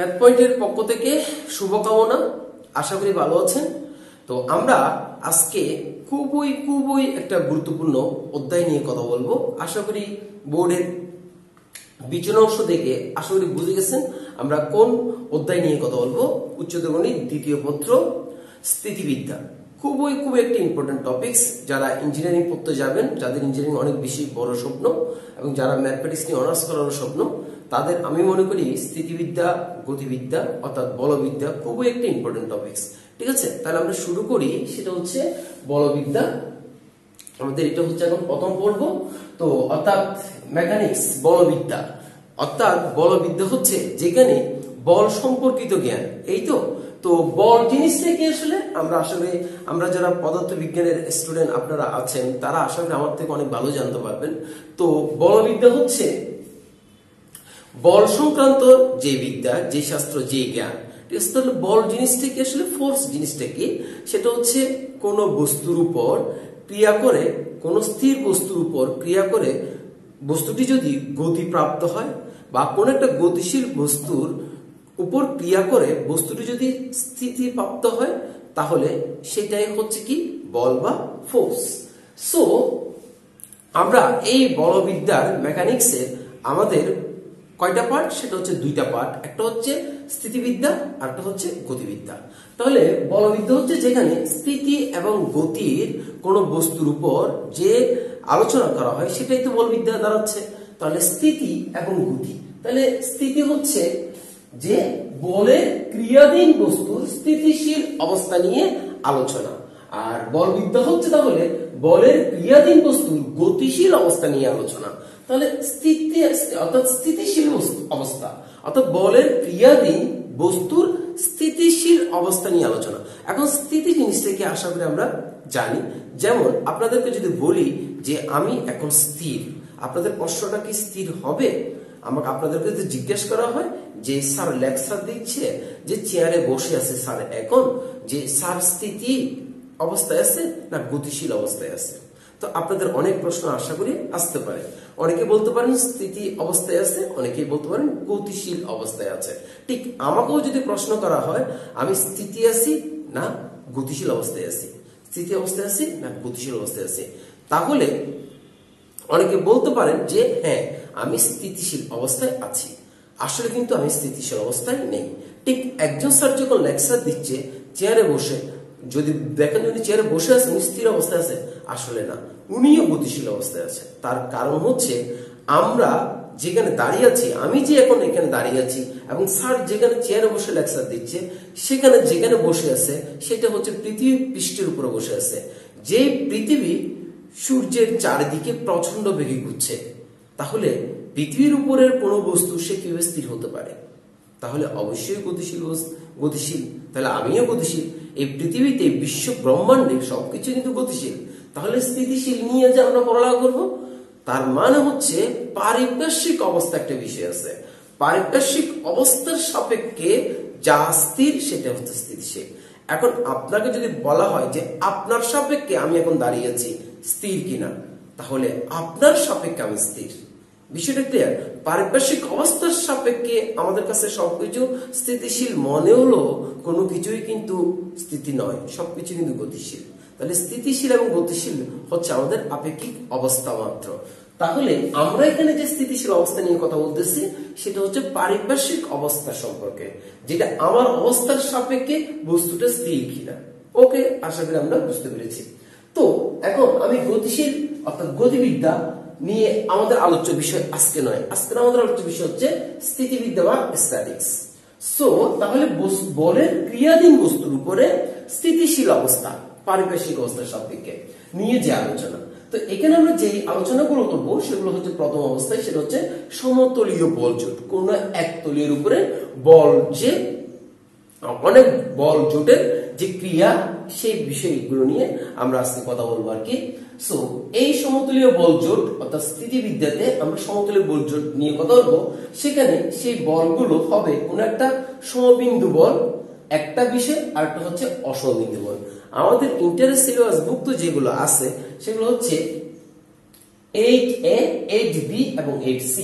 Math পয়েন্টের পক্ষ থেকে শুভকামনা। আশা করি ভালো আছেন। তো আমরা আজকে খুবই একটা গুরুত্বপূর্ণ অধ্যায় নিয়ে কথা বলবো। আশা করি বোর্ডের বিচরণ অংশ থেকে আশা করি বুঝে গেছেন আমরা কোন অধ্যায় নিয়ে কথা বলবো। উচ্চতর গণিত দ্বিতীয় পত্র স্থিতিবিদ্যা খুবই একটা ইম্পর্টেন্ট টপিকস। যারা ইঞ্জিনিয়ারিং পড়তে যাবেন, যাদের ইঞ্জিনিয়ারিং অনেক বেশি বড় স্বপ্ন এবং যারা ম্যাথমেটিক্স নিয়ে অনার্স করার স্বপ্ন, তাদের আমি মনে করি স্থিতিবিদ্যা, গতিবিদ্যা অর্থাৎ বলবিদ্যা খুবই একটা ইম্পর্টেন্ট টপিকস। ঠিক আছে, তাহলে আমরা শুরু করি। সেটা হচ্ছে বলবিদ্যা। আমাদের এটা হচ্ছে এখন প্রথম পর্ব। তো অর্থাৎ মেকানিক্স বলবিদ্যা, অর্থাৎ বলবিদ্যা হচ্ছে যেখানে বল সম্পর্কিত জ্ঞান। এই তো বল জিনিসটা কি আসলে আমরা যারা পদার্থ বিজ্ঞানের স্টুডেন্ট আপনারা আছেন, তারা আশা করি আমার থেকে অনেক ভালো জানতে পারবেন। তো বলবিদ্যা হচ্ছে বল সংক্রান্ত যে বিদ্যা, যে শাস্ত্র, যে জ্ঞান। ঠিক আছে, তাহলে বল জিনিসটা কি আসলে, ফোর্স জিনিসটা কি, সেটা হচ্ছে কোন বস্তুর উপর ক্রিয়া করে, কোন স্থির বস্তুর উপর ক্রিয়া করে বস্তুটি যদি গতি প্রাপ্ত হয়, বা কোন একটা গতিশীল বস্তুর উপর ক্রিয়া করে বস্তুটি যদি স্থিতি প্রাপ্ত হয়, তাহলে সেটাই হচ্ছে কি বল বা ফোর্স। সো আমরা এই বলবিদ্যার মেকানিক্সের আমাদের কয়টা পার্ট, সেটা হচ্ছে দুইটা পার্ট। একটা হচ্ছে স্থিতিবিদ্যা আর একটা হচ্ছে গতিবিদ্যা। তাহলে বলবিদ্যা হচ্ছে যেখানে স্থিতি এবং গতির কোন বস্তুর উপর যে আলোচনা করা হয়, সেটাই তো বলবিদ্যা দাঁড়াচ্ছে। তাহলে স্থিতি এবং গতি, তাহলে স্থিতি হচ্ছে যে বলের ক্রিয়াধীন বস্তুর স্থিতিশীল অবস্থা নিয়ে আলোচনা, আর বলবিদ্যা হচ্ছে তাহলে বলের ক্রিয়াধীন বস্তুর গতিশীল অবস্থা নিয়ে আলোচনা। তাহলে স্থিতি অর্থাৎ স্থিতিশীল অবস্থা, অর্থাৎ বলের ক্রিয়াধীন বস্তুর স্থিতিশীল অবস্থা নিয়ে আলোচনা। এখন স্থিতি জিনিসটাকে আশা করি আমরা জানি। যেমন আপনাদেরকে যদি বলি যে আমি এখন স্থির, আপনাদের প্রশ্নটা কি স্থির হবে? আপনাদেরকে যদি জিজ্ঞেস করা হয় যে স্যার লেকচার দিচ্ছে, যে চেয়ারে বসে আছে স্যার, এখন যে স্যার স্থিতি অবস্থায় আছে না গতিশীল অবস্থায় আছে, তো আপনাদের অনেক প্রশ্ন আশা করি আসতে পারে। অনেকে বলতে পারেন স্থিতি অবস্থায় আছে, অনেকেই বলতে পারেন গতিশীল অবস্থায় আছে। ঠিক আমাকেও যদি প্রশ্ন করা হয় আমি স্থিতি আছি না গতিশীল অবস্থায় আছি, স্থিতি অবস্থায় আছি না গতিশীল অবস্থায় আছি, তাহলে অনেকে বলতে পারেন যে হ্যাঁ আমি স্থিতিশীল অবস্থায় আছি। আসলে কিন্তু আমি স্থিতিশীল অবস্থায় নেই। ঠিক একজন স্যার যখন লেকচার দিচ্ছে চেয়ারে বসে, যদি দেখেন যদি চেয়ারে বসে আছে উনি স্থির অবস্থায় আছে, আসলে না, উনিও গতিশীল অবস্থায় আছে। তার কারণ হচ্ছে আমরা যেখানে দাঁড়িয়ে আছি, আমি যে এখন এখানে দাঁড়িয়ে আছি, এবং স্যার যেখানে চেয়ারে বসে লেকচার দিচ্ছে সেখানে যেখানে বসে আছে সেটা হচ্ছে পৃথিবী পৃষ্ঠের উপরে বসে আছে। যে পৃথিবী সূর্যের চারিদিকে প্রচন্ড বেগে ঘুরছে, তাহলে পৃথিবীর উপরের কোনো বস্তু সে কিভাবে স্থির হতে পারে? তাহলে অবশ্যই গতিশীল। তাহলে আমিও গতিশীল। এই পৃথিবীতে বিশ্ব ব্রহ্মাণ্ডে সবকিছু কিন্তু গতিশীল। তাহলে স্থিতিশীল নিয়ে যে আমরা পড়ালেখা করবো, তার মানে হচ্ছে পারিপার্শ্বিক অবস্থা একটা বিষয় আছে। পারিপার্শ্বিক অবস্থার সাপেক্ষে যা স্থির সেটা হচ্ছে স্থিতিশীল। এখন আপনাকে যদি বলা হয় যে আপনার সাপেক্ষে আমি এখন দাঁড়িয়ে আছি স্থির কিনা, তাহলে আপনার সাপেক্ষে আমি স্থির। বিষয়টা ক্লিয়ার? পারিপার্শ্বিক অবস্থার সাপেক্ষে আমাদের কাছে সবকিছু স্থিতিশীল মনে হলো কোনো কিছুই কিন্তু স্থিতি নয়, সবকিছু কিন্তু গতিশীল। তাহলে স্থিতিশীল এবং গতিশীল হচ্ছে আমাদের আপেক্ষিক অবস্থা মাত্র। তাহলে আমরা এখানে যে স্থিতিশীল অবস্থা নিয়ে কথা বলতেছি সেটা হচ্ছে পারিপার্শ্বিক অবস্থা সম্পর্কে, যেটা আমার অবস্থার সাপেক্ষে বস্তুটা স্থির কিনা। ওকে, আশা করি আমরা বুঝতে পেরেছি। তো এখন আমি গতিশীল অর্থাৎ গতিবিদ্যা নিয়ে আমাদের আলোচ্য বিষয় আজকে নয়, আজকে আমাদের আলোচ্য বিষয় হচ্ছে স্থিতিবিদ্যা বা স্ট্যাটিক্স। সো তাহলে বলের ক্রিয়াধীন বস্তুর উপরে স্থিতিশীল অবস্থা পারিপার্শ্বিক অবস্থার সাপেক্ষে নিয়ে যে আলোচনা। তো এখানে আমরা যে আলোচনাগুলো করবো সেগুলো হচ্ছে প্রথম অবস্থায় সেটা হচ্ছে সমতলীয় বল জোট। কোন এক তলীয়ের উপরে বল, যে অনেক বল জোটের যে ক্রিয়া, সেই বিষয়গুলো নিয়ে আমরা আজকে কথা বলবো আর কি। সো এই সমতলীয় বল জোট অর্থাৎ স্থিতিবিদ্যাতে আমরা সমতলীয় বল জোট নিয়ে কথা বলবো। সেখানে সেই বলগুলো হবে কোন একটা সমবিন্দু বল একটা বিষয়, আর একটা হচ্ছে অসমবিন্দু বল। আমাদের ইন্টারেস্ট সিলেবাস ভুক্ত যেগুলো আছে সেগুলো হচ্ছে 8A, 8B এবং 8C।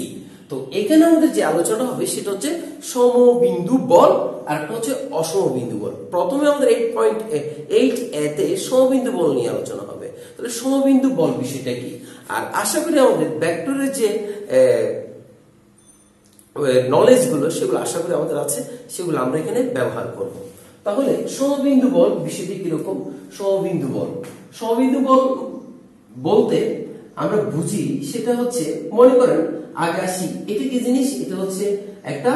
তো এখানে আমাদের যে আলোচনা হবে সেটা হচ্ছে সমবিন্দু বল আর একটা হচ্ছে অসমবিন্দু বল। প্রথমে আমাদের 8.8 এতে সমবিন্দু বল নিয়ে আলোচনা হবে। তাহলে সমবিন্দু বল বিষয়টা কি, আর আশা করি আমাদের ভেক্টরের যে নলেজ গুলো সেগুলো আশা করি আমাদের আছে, সেগুলো আমরা এখানে ব্যবহার করব। তাহলে সমবিন্দু বল বিষয়টি কিরকম? সমবিন্দু বল বলতে আমরা বুঝি সেটা হচ্ছে, মনে করেন আগে আসি, এটা কি জিনিস? এটা হচ্ছে একটা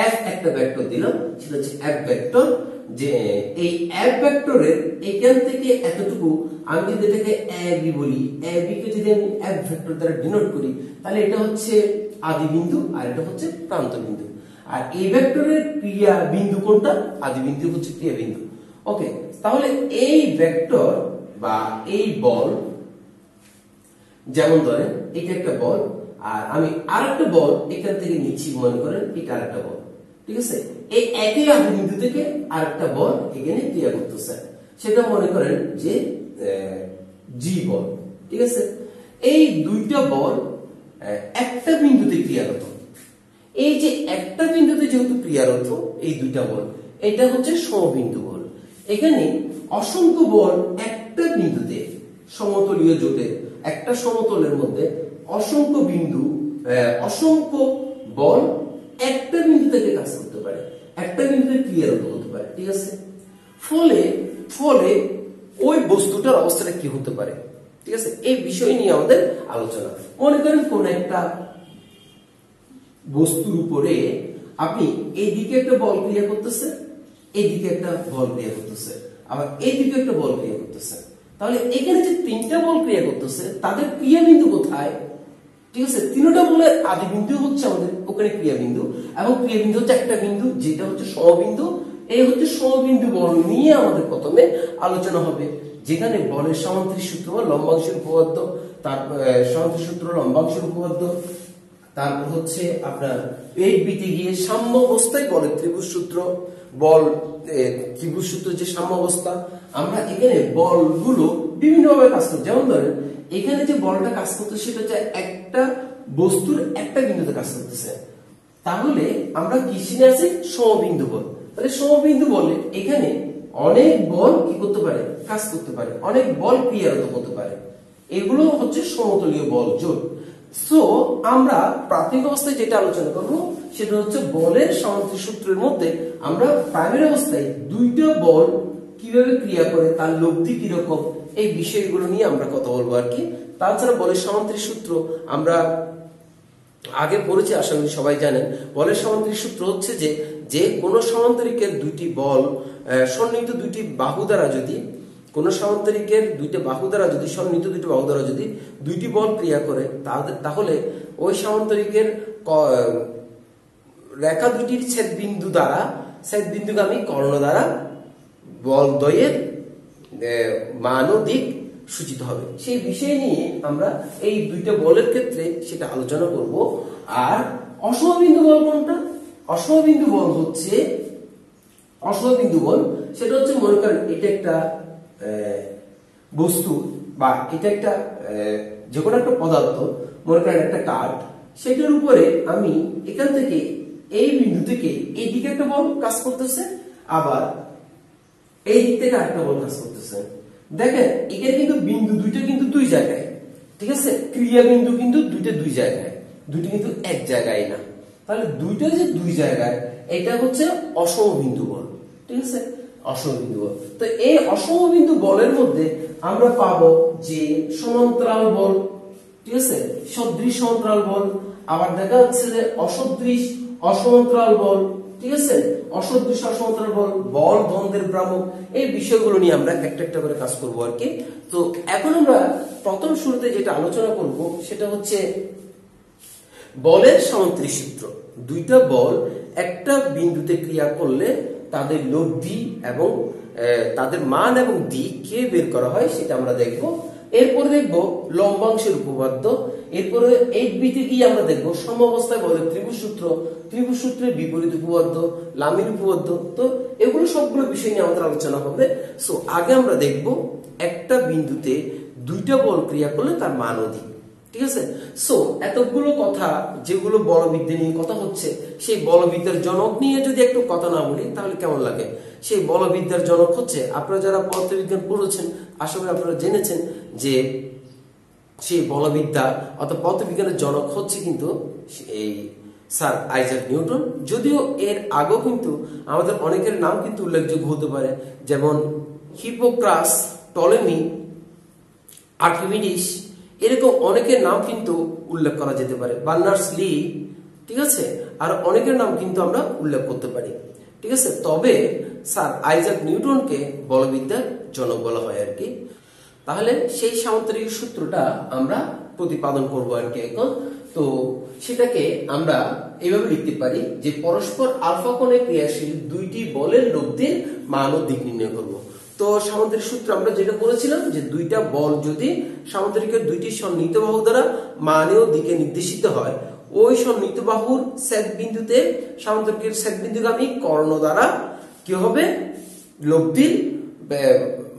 এফ একটা ভেক্টর দিলাম, সেটা হচ্ছে এফ ভেক্টর। যে এই এফ ভেক্টরের এখান থেকে এতটুকু আমি যদি এটাকে এ বি বলি, এ বি কে যদি আমি এফ ভেক্টর দ্বারা ডিনোট করি, তাহলে এটা হচ্ছে আদি বিন্দু আর এটা হচ্ছে প্রান্ত বিন্দু। আর এই ভেক্টরের ক্রিয়া বিন্দু কোনটা? আদি বিন্দু হচ্ছে ক্রিয়া বিন্দু। ওকে, তাহলে এই ভেক্টর বা এই বল, যেমন ধরেন এটা একটা বল আর আমি আরেকটা বল এখান থেকে নিচ্ছি, মনে করেন এটা আরেকটা বল, ঠিক আছে? এই একই আদি বিন্দু থেকে আরেকটা বল এখানে ক্রিয়া করতেছে, সেটা মনে করেন যে জি বল, ঠিক আছে? এই দুইটা বল একটা বিন্দুতে ক্রিয়ারত। এই যে একটা বিন্দুতে যেহেতু ক্রিয়ারত এই দুইটা বল, এটা হচ্ছে সমবিন্দু বল। এখানে অসংখ্য বল একটা বিন্দুতে, সমতলীয় জোটে একটা সমতলের মধ্যে অসংখ্য বিন্দু, অসংখ্য বল একটা বিন্দু থেকে কাজ করতে পারে, একটা বিন্দুতে ক্রিয়ারত হতে পারে, ঠিক আছে? ফলে ওই বস্তুটার অবস্থাটা কি হতে পারে, ঠিক আছে? এই বিষয় নিয়ে আমাদের আলোচনা। মনে করেন কোন একটা বস্তুর উপরে আপনি এইদিকে একটা বল ক্রিয়া করতেছে, এইদিকে একটা বল ক্রিয়া করতেছে, আবার এইদিকে একটা বল ক্রিয়া করতেছে। তাহলে এখানে যে তিনটা বল ক্রিয়া করতেছে তাদের ক্রিয়া বিন্দু কোথায়, ঠিক আছে? তিনটা বলের আদি বিন্দু হচ্ছে আমাদের ওখানে ক্রিয়া বিন্দু, এবং ক্রিয়া বিন্দু হচ্ছে একটা বিন্দু যেটা হচ্ছে সমবিন্দু। এই হচ্ছে সমবিন্দু বল নিয়ে আমাদের প্রথমে আলোচনা হবে, যেখানে বলের সামান্তরিক সূত্র বা লম্বাংশের উপপাদ্য, তারপর সামান্তরিক সূত্র, লম্বাংশের উপপাদ্য, তারপর হচ্ছে আপনার 8b তে গিয়ে সাম্য অবস্থায় বলের ত্রিভুজ সূত্র, বল ত্রিভুজ সূত্র যে সাম্য অবস্থা। আমরা এখানে বলগুলো বিভিন্ন ভাবে কাজ করি, যেমন ধরেন এখানে যে বলটা কাজ করতেছে সেটা হচ্ছে একটা বস্তুর একটা বিন্দুতে কাজ করতেছে, তাহলে আমরা কিসে আছি? সমবিন্দু বল। তাহলে সমবিন্দু বলে এখানে অনেক বল কি করতে পারে? কাজ করতে পারে, অনেক বল ক্রিয়ারত হতে পারে। এগুলো হচ্ছে সমতলীয় বল জোট। সো আমরা প্রাথমিক অবস্থায় যেটা আলোচনা করব সেটা হচ্ছে বলের সামান্তরিক সূত্রের মধ্যে আমরা প্রাইমারি অবস্থায় দুইটা বল কিভাবে ক্রিয়া করে, তার লব্ধি কিরকম, এই বিষয়গুলো নিয়ে আমরা কথা বলবো আর কি। তাছাড়া বলের সামান্তরিক সূত্র আমরা আগে পড়েছি, আশা করি সবাই জানেন। বলের সামান্তরিক সূত্র হচ্ছে যে কোনো সমান্তরিকের দুইটি বল সন্নিহিত দুইটি বাহু দ্বারা যদি, কোন সামান্তরিকের দুইটা বাহু দ্বারা যদি, সন্নিহিত দুইটি বাহু দ্বারা যদি দুইটি বল ক্রিয়া করে, তাহলে ওই সামান্তরিকের রেখা দুইটির ছেদ বিন্দুগামী কর্ণ দ্বারা বল দ্বয়ের মান ও দিক সূচিত হবে। সেই বিষয় নিয়ে আমরা এই দুইটা বলের ক্ষেত্রে সেটা আলোচনা করব। আর অসমবিন্দু বল কোনটা? অসমবিন্দু বল হচ্ছে, অসমবিন্দু বল সেটা হচ্ছে, মনে করেন এটা একটা বস্তু বা এটা একটা যে কোনো একটা পদার্থ, মনে করেন একটা কাঠ, সেটার উপরে আমি এখান থেকে এই বিন্দু থেকে এই দিকে একটা বল কাজ করতেছে, আবার এই দিক থেকে আরেকটা বল কাজ করতেছে। দেখেন এখানে কিন্তু বিন্দু দুইটা কিন্তু দুই জায়গায়, ঠিক আছে? ক্রিয়া বিন্দু কিন্তু দুইটা দুই জায়গায়, দুইটা কিন্তু এক জায়গায় না। তাহলে দুইটা যে দুই জায়গায়, এটা হচ্ছে অসমবিন্দু বল, ঠিক আছে? অসমবিন্দু বল। তো এই অসমবিন্দু বলের মধ্যে আমরা পাবো যে সমান্তরাল বল, ঠিক আছে? সদৃশ সমান্তরাল বল, আবার দেখা যাচ্ছে যে অসদৃশ অসমান্তরাল বল, ঠিক আছে? অসদৃশ অসমান্তরাল বল, বল দ্বন্দ্বের ভ্রামক, এই বিষয়গুলো নিয়ে আমরা একটা একটা করে কাজ করবো আর কি। তো এখন আমরা প্রথম শুরুতে যেটা আলোচনা করব সেটা হচ্ছে বলের সামান্তরিক সূত্র। দুইটা বল একটা বিন্দুতে ক্রিয়া করলে তাদের লব্ধি এবং তাদের মান এবং দিক কে বের করা হয় সেটা আমরা দেখব। এরপরে দেখব লম্বাংশের উপপাদ্য, এরপরে 8b তে গিয়ে আমরা দেখব সমঅবস্থায় বলের ত্রিভুজ সূত্র, ত্রিভুজ সূত্রের বিপরীত উপপাদ্য, লামির উপপাদ্য। তো এগুলো সবগুলো বিষয় নিয়ে আমাদের আলোচনা হবে। সো আগে আমরা দেখব একটা বিন্দুতে দুইটা বল ক্রিয়া করলে তার মান ও দিক, ঠিক আছে। সো এতগুলো কথা যেগুলো বলবিদ্যা নিয়ে কথা হচ্ছে, সেই বলবিদ্যার জনক নিয়ে যদি একটু কথা না বলি তাহলে কেমন লাগে? সেই বলবিদ্যার জনক হচ্ছে, আপনারা যারা পদার্থবিজ্ঞান পড়েছেন আশা করি আপনারা জেনেছেন যে সেই বলবিদ্যা অর্থাৎ পদার্থবিজ্ঞানের জনক হচ্ছে কিন্তু এই স্যার আইজাক নিউটন। যদিও এর আগেও কিন্তু আমাদের অনেকের নাম কিন্তু উল্লেখযোগ্য হতে পারে, যেমন হিপোক্রাস, টলেমি, আর্কিমিডিস, এরকম অনেকের নাম কিন্তু উল্লেখ করা যেতে পারে, বার্নার্স লি, ঠিক আছে, আর অনেকের নাম কিন্তু আমরা উল্লেখ করতে পারি, ঠিক আছে। তবে স্যার আইজাক নিউটনকে বলবিদ্যার জনক বলা হয় আর কি। তাহলে সেই সামান্তরিক সূত্রটা আমরা প্রতিপাদন করব আর কি এখন। তো সেটাকে আমরা এইভাবে লিখতে পারি যে পরস্পর আলফা কোণে ক্রিয়াশীল দুইটি বলের লব্ধির মান ও দিক নির্ণয় করব। তো সামান্তরিক সূত্র আমরা যেটা বলেছিলাম যে দুইটা বল যদি সামান্তরিকের দুইটি সন্নিহিত বাহু দ্বারা মানে ও দিকে নির্দেশিত হয়, ওই সন্নিহিত বাহুর ছেদ বিন্দুতে সামান্তরিকের ছেদ বিন্দুগামী কর্ণ দ্বারা কি হবে? লব্ধির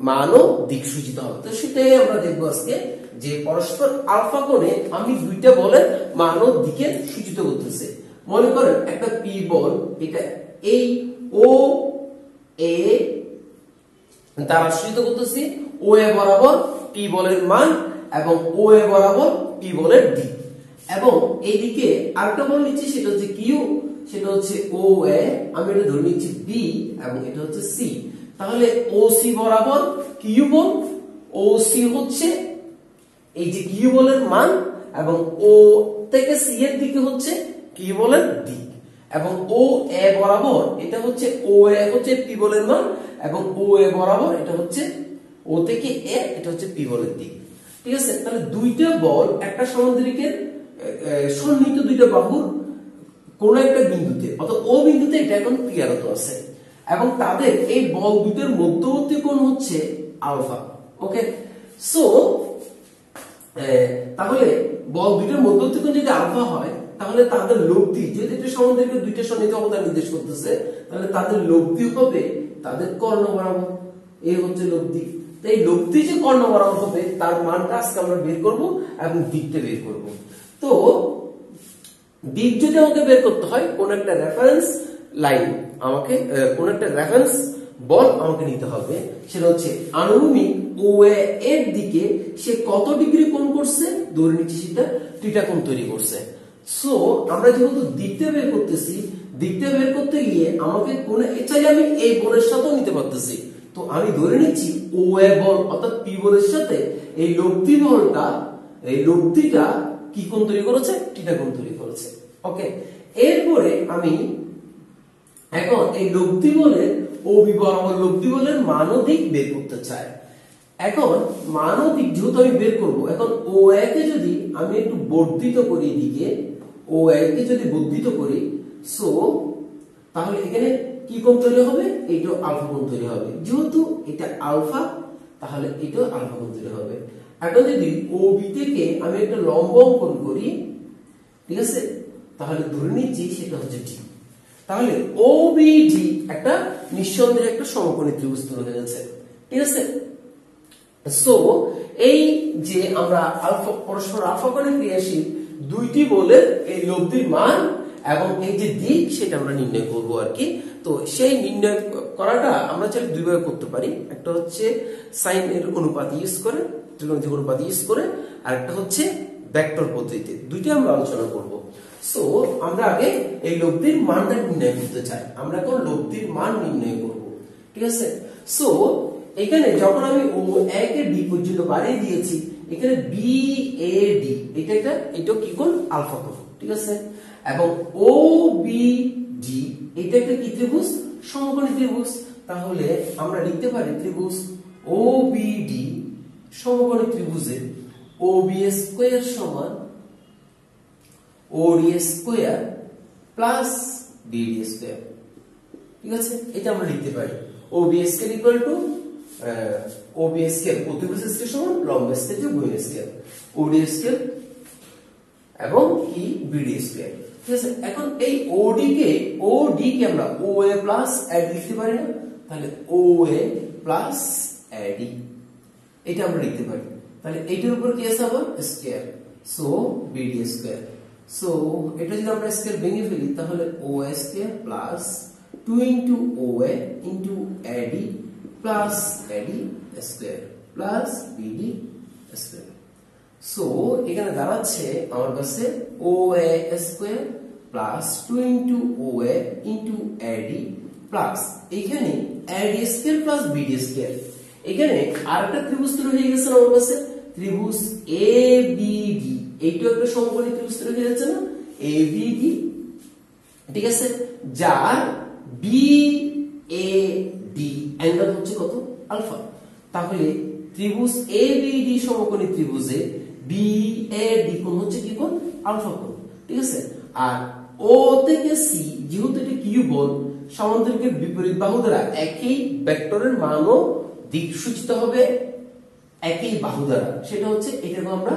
মান ও দিক সূচিত হবে। তো সেটাই আমরা দেখবো আজকে, যে পরস্পর আলফা কোণে আমি দুইটা বলের মান ও দিকে সূচিত করতেছে। মনে করেন একটা পি বল, এটা এই ও এ দ্বারা সূচিত করতেছি, ও এ বরাবর পি বলের মান এবং ও এ বরাবর পি বলের দিক, এবং এইদিকে আরেকটা বল নিচ্ছি সেটা হচ্ছে কিউ, সেটা হচ্ছে ও এ, আমি এটা ধরে নিচ্ছি বি এবং এটা হচ্ছে সি। তাহলে ও সি বরাবর কিউ বল, ও সি হচ্ছে এই যে কিউ বলের মান, এবং ও থেকে সি এর দিকে হচ্ছে কিউ বলের দিক, এবং ও এ বরাবর এটা হচ্ছে ও এ হচ্ছে পি বলের মান, এবং ও এ বরাবর এটা হচ্ছে ও থেকে এ এটা হচ্ছে পি বলের দিক, ঠিক আছে। তাহলে দুইটা বল একটা সমান্তরিকের সন্নিহিত দুইটা বাহুর কোন একটা বিন্দুতে অর্থাৎ ও বিন্দুতে এটা এখন ক্রিয়ারত আছে, এবং তাদের এই বল দুটোর মধ্যবর্তী কোণ হচ্ছে আলফা। ওকে, সো তাহলে বল দুটোর মধ্যবর্তী কোণ যদি আলফা হয়, তাহলে তাদের লব্ধি, যদি এটা সমান্তরিকের দুইটা সন্নিহিত অবদান নির্দেশ করতেছে, তাহলে তাদের লব্ধি হবে তাদের কর্ণ বরাবর, এই হচ্ছে লব্ধি। তাই লব্ধি যে কর্ণ বরাবর হবে তার মানটা আজকে আমরা বের করব এবং দিকটা বের করব। তো দিক যদি আমাকে বের করতে হয়, কোন একটা রেফারেন্স লাইন আমাকে, কোন একটা রেফারেন্স বল আমাকে নিতে হবে, সেটা হচ্ছে আনুভূমিক ও এর দিকে সে কত ডিগ্রি কোণ করছে, ধরে নিচ্ছি সেটা থিটা কোণ তৈরি করছে। সো আমরা যেহেতু দিকটা বের করতেছি, দিকটা বের করতে গিয়ে আমাকে কোন চাইলে আমি এই বলের সাথেও নিতে পারতেছি, তো আমি ধরে নিচ্ছি ও এ বল অর্থাৎ পি বলের সাথে এই লব্ধি বলটা, এই লব্ধিটা কি কোণ তৈরি করেছে? থিটা কোণ তৈরি করেছে। ওকে, এরপরে আমি এখন এই লব্ধি বলের ও বি বরাবর লব্ধি বলের মান ও দিক বের করতে চাই। এখন মান ও দিক যেহেতু আমি বের করব, এখন ও এ কে যদি আমি একটু বর্ধিত করি, এদিকে ও এ কে যদি বর্ধিত করি, সো তাহলে এখানে কি কোণ তৈরি হবে? এইটাও আলফা কোণ তৈরি হবে। যেহেতু এটা আলফা, তাহলে এটাও আলফা কোণ তৈরি হবে। এখন যদি ও বি থেকে আমি একটা লম্ব অঙ্কন করি, ঠিক আছে, তাহলে ধরে নিচ্ছি সেটা হচ্ছে ডি। তাহলে ও বি ডি একটা নিঃসন্দেহে একটা সমকোণী ত্রিভুজ তৈরি হয়ে যাচ্ছে, ঠিক আছে। সো এই যে আমরা আলফা পরস্পর আলফা কোণে ক্রিয়াশীল দুইটি বলের এই লব্ধির মান এবং এই যে দিক সেটা আমরা নির্ণয় করব আর কি। তো সেই নির্ণয় করাটা আমরা চাইলে দুই ভাবে করতে পারি, একটা হচ্ছে সাইন এর অনুপাত ইউজ করে, ত্রিকোণমিতিক অনুপাত ইউজ করে, আর একটা হচ্ছে ভেক্টর পদ্ধতিতে। দুইটা আমরা আলোচনা করব। সো আমরা আগে এই লব্ধির মানটা নির্ণয় করতে চাই, আমরা এখন লব্ধির মান নির্ণয় করব, ঠিক আছে। সো এখানে যখন আমি ও এ কে ডি পর্যন্ত বাড়িয়ে দিয়েছি, এখানে বি এ ডি এটা কি কোণ? আলফা কোণ, ঠিক আছে। এবং ও বি ডি এটা একটা কি ত্রিভুজ? সমকোণী ত্রিভুজ। তাহলে আমরা লিখতে পারি ত্রিভুজ ও বি ডি সমকোণী ত্রিভুজে ও বি স্কয়ার সমান O D square plus B D square, ঠিক আছে। এটা আমরা লিখতে পারি O B square equal to O B square অতিভুজ স্কয়ার সমান লম্ব স্কয়ার যোগ ভূমি স্কয়ার, ও ডি স্কয়ার এবং কি বি ডি স্কয়ার, ঠিক আছে। এখন এই ও ডি কে আমরা ও এ প্লাস এডি লিখতে পারি না? তাহলে ও এ প্লাস এডি এটা আমরা লিখতে পারি, তাহলে এইটার উপর কি আছে আবার square, so BD square. So এটা যদি আমরা স্কয়ার ভেঙে ফেলি তাহলে O square plus 2 into O into AD plus AD square plus BD square. So এখানে দাঁড়াচ্ছে আমার কাছে O square plus 2 into O into AD plus এখানে AD square plus BD square. এখানে আরেকটা ত্রিভুজ তৈরি হয়ে গেছে আমার কাছে, ত্রিভুজ এবিডি। এইটাও একটা সমকোণী ত্রিভুজ তৈরি হয়ে যাচ্ছে না, এবিডি, ঠিক আছে, যার বিএডি অ্যাঙ্গেল হচ্ছে কত, আলফা। তাহলে ত্রিভুজ এবিডি সমকোণী ত্রিভুজে বিএডি কোণ হচ্ছে কি কোণ, আলফা কোণ, ঠিক আছে। আর ও থেকে সি যেহেতু এটা কিউ বল, সমান্তরিকের বিপরীত বাহু দ্বারা একই ভেক্টরের মানও দিক সূচিত হবে একই বাহু দ্বারা, সেটা হচ্ছে এটাকে আমরা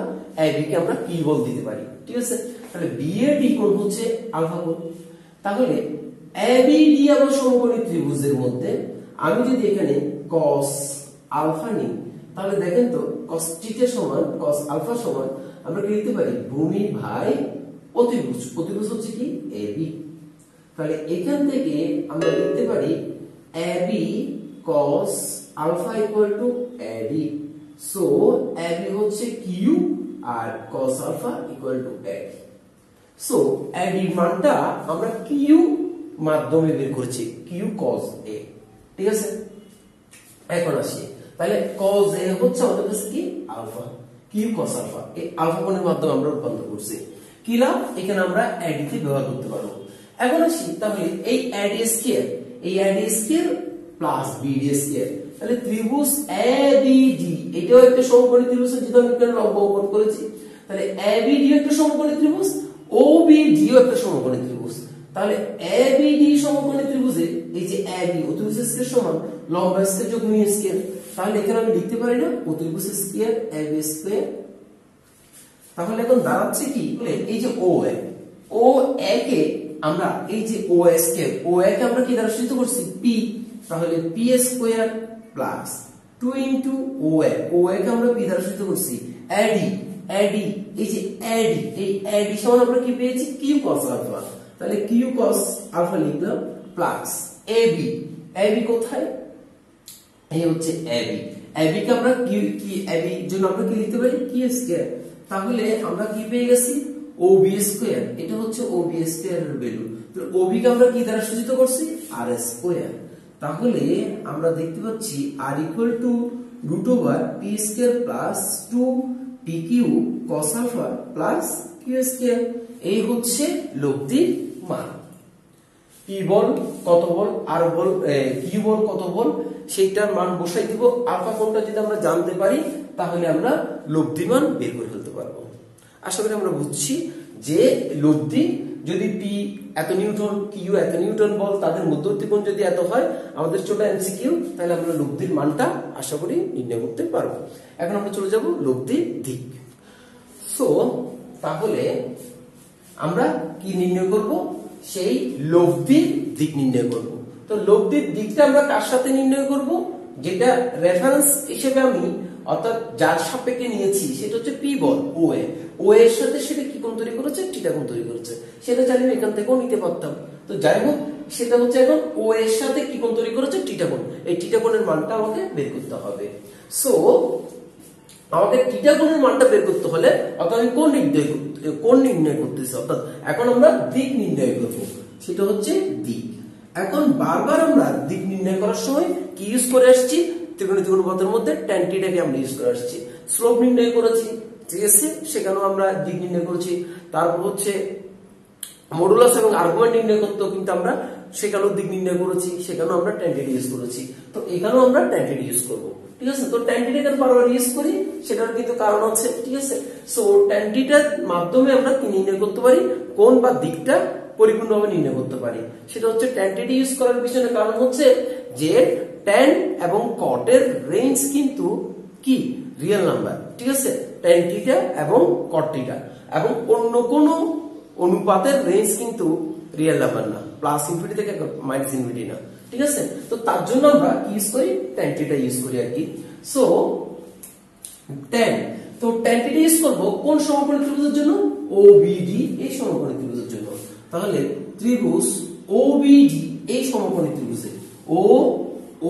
এবি কে আমরা কিউ বল দিতে পারি, ঠিক আছে। তাহলে বিএডি কোণ হচ্ছে আলফা কোণ। তাহলে এবিডি আবার সমকোণী ত্রিভুজের মধ্যে আমি যদি এখানে cos আলফা নিই তাহলে দেখেন তো cos থিটা সমান cos আলফা সমান আমরা কি লিখতে পারি, ভূমি ভাই অতিভুজ। অতিভুজ হচ্ছে কি এবি। তাহলে এখান থেকে আমরা লিখতে পারি AB cos alpha equal to AD. So AB হচ্ছে কিউ আর cos alpha equal to AD. So AD মানটা আমরা কিউ মাধ্যমে বের করছি, কিউ cos এ, ঠিক আছে। এখন আসি, তাহলে cos এ হচ্ছে আমাদের কাছে কি আলফা, কিউ cos আলফা, এই আলফা কোণের মাধ্যমে আমরা রূপান্তর করছি। কি লাভ, এখানে আমরা এডি তে ব্যবহার করতে পারবো। এখন আসি, তাহলে এই এডি স্কয়ার, এই এডি স্কয়ার প্লাস বিডি স্কয়ার, তাহলে ত্রিভুজ এবিডি এটাও একটা সমকোণী ত্রিভুজ, যেটা আমি এখানে লম্ব অঙ্কন করেছি। তাহলে এবিডি একটা সমকোণী ত্রিভুজ, ওবিডি ও একটা সমকোণী ত্রিভুজ। তাহলে এবিডি সমকোণী ত্রিভুজে এই যে এবি অতিভুজ স্কয়ার সমান লম্ব স্কয়ার যোগ মিউ স্কয়ার, তাহলে এখানে আমি লিখতে পারি না অতিভুজ স্কয়ার এবি স্কয়ার। তাহলে এখন দাঁড়াচ্ছে কি, এই যে ও এ কে আমরা এই যে ও স্কয়ার, ও এ কে আমরা কি দ্বারা সূচিত করছি, পি। তাহলে পি স্কয়ার প্লাস 2 ইনটু ও এ কে আমরা পি দ্বারা সূচিত করছি এডি। এডি এই যে এডি, এই এডি সমান আমরা কি পেয়েছি, কিউ cos আলফা। তাহলে কিউ cos আলফা লিখলাম প্লাস এবি। এবি কোথায়, এই হচ্ছে এবি। এবি কে আমরা কি এবি জন্য আমরা কি লিখতে পারি, কি স্কয়ার। তাহলে আমরা কি পেয়ে গেছি, ওবি স্কয়ার। এটা হচ্ছে ওবি স্কয়ার এর ভ্যালু। তাহলে ওবি কে আমরা কি দ্বারা সূচিত করছি, আর স্কয়ার। তাহলে আমরা দেখতে পাচ্ছি R equal to root over P square plus 2 P Q cos alpha plus Q square. এই হচ্ছে লব্ধির মান। পি বল কত বল, আর বল কিউ বল কত বল, সেইটার মান বসাই দিব। আলফা কোণটা যদি আমরা জানতে পারি তাহলে আমরা লব্ধি মান বের করে ফেলতে পারবো। আশা করি আমরা বুঝছি যে লব্ধি যদি পি এত নিউটন, কিউ এত নিউটন বল, তাদের মধ্যবর্তী কোণ যদি এত হয় আমাদের ছোট এমসিকিউ, তাহলে আমরা লব্ধির মানটা আশা করি নির্ণয় করতে পারবো। এখন আমরা চলে যাব লব্ধির দিক। সো তাহলে আমরা কি নির্ণয় করব, সেই লব্ধির দিক নির্ণয় করব। তো লব্ধির দিকটা আমরা কার সাথে নির্ণয় করব, যেটা রেফারেন্স হিসেবে আমি অর্থাৎ যার সাপেক্ষে নিয়েছি সেটা হচ্ছে পি বল ও এর সাথে সেটা কি কোণ তৈরি করেছে, থিটা কোণ তৈরি করেছে। সেটা চাইলে এখান থেকেও নিতে পারতাম। তো যাই হোক, সেটা হচ্ছে এখন ও এর সাথে কি কোণ তৈরি করেছে, থিটা কোণ। এই থিটা কোণের মানটা আমাকে বের করতে হবে। সো আমাকে থিটা কোণের মানটা বের করতে হলে অর্থাৎ আমি কোণ নির্ণয় করতেছি, অর্থাৎ এখন আমরা দিক নির্ণয় করব, সেটা হচ্ছে দিক। এখন বারবার আমরা দিক নির্ণয় করার সময় কি ইউজ করে আসছি, ত্রিকোণমিতিক অনুপাতের মধ্যে tan থিটাকে আমরা ইউজ করে আসছি। স্লোপ নির্ণয় করেছি, ঠিক আছে, সেখানেও আমরা দিক নির্ণয় করেছি। তারপর হচ্ছে মডুলাস এবং আর্গুমেন্ট নির্ণয় করতেও কিন্তু আমরা সেখানেও দিক নির্ণয় করেছি, সেখানেও আমরা tan থিটা ইউজ করেছি। তো এখানেও আমরা tan থিটা ইউজ করব, ঠিক আছে। তো tan থিটা কেন বারবার ইউজ করি, সেটার কিন্তু কারণ আছে, ঠিক আছে। সো tan থিটার মাধ্যমে আমরা কি নির্ণয় করতে পারি, কোণ বা দিকটা পরিপূর্ণভাবে নির্ণয় করতে পারি। সেটা হচ্ছে tan থিটা ইউজ করার পিছনে কারণ হচ্ছে যে tan এবং cot এর রেঞ্জ কিন্তু কি রিয়েল নাম্বার, ঠিক আছে। tan থিটা এবং cot থিটা এবং অন্য কোন অনুপাতের রেঞ্জ কিন্তু রিয়েল নাম্বার না, প্লাস ইনফিনিটি থেকে মাইনাস ইনফিনিটি না, ঠিক আছে। তো তার জন্য আমরা কি ইউজ করি, tan থিটা ইউজ করি আর কি। So tan। তো tan θ ইউজ করব কোন সমকোণী ত্রিভুজের জন্য? OBD এই সমকোণী ত্রিভুজের জন্য। তাহলে ত্রিভুজ OBD এই সমকোণী ত্রিভুজে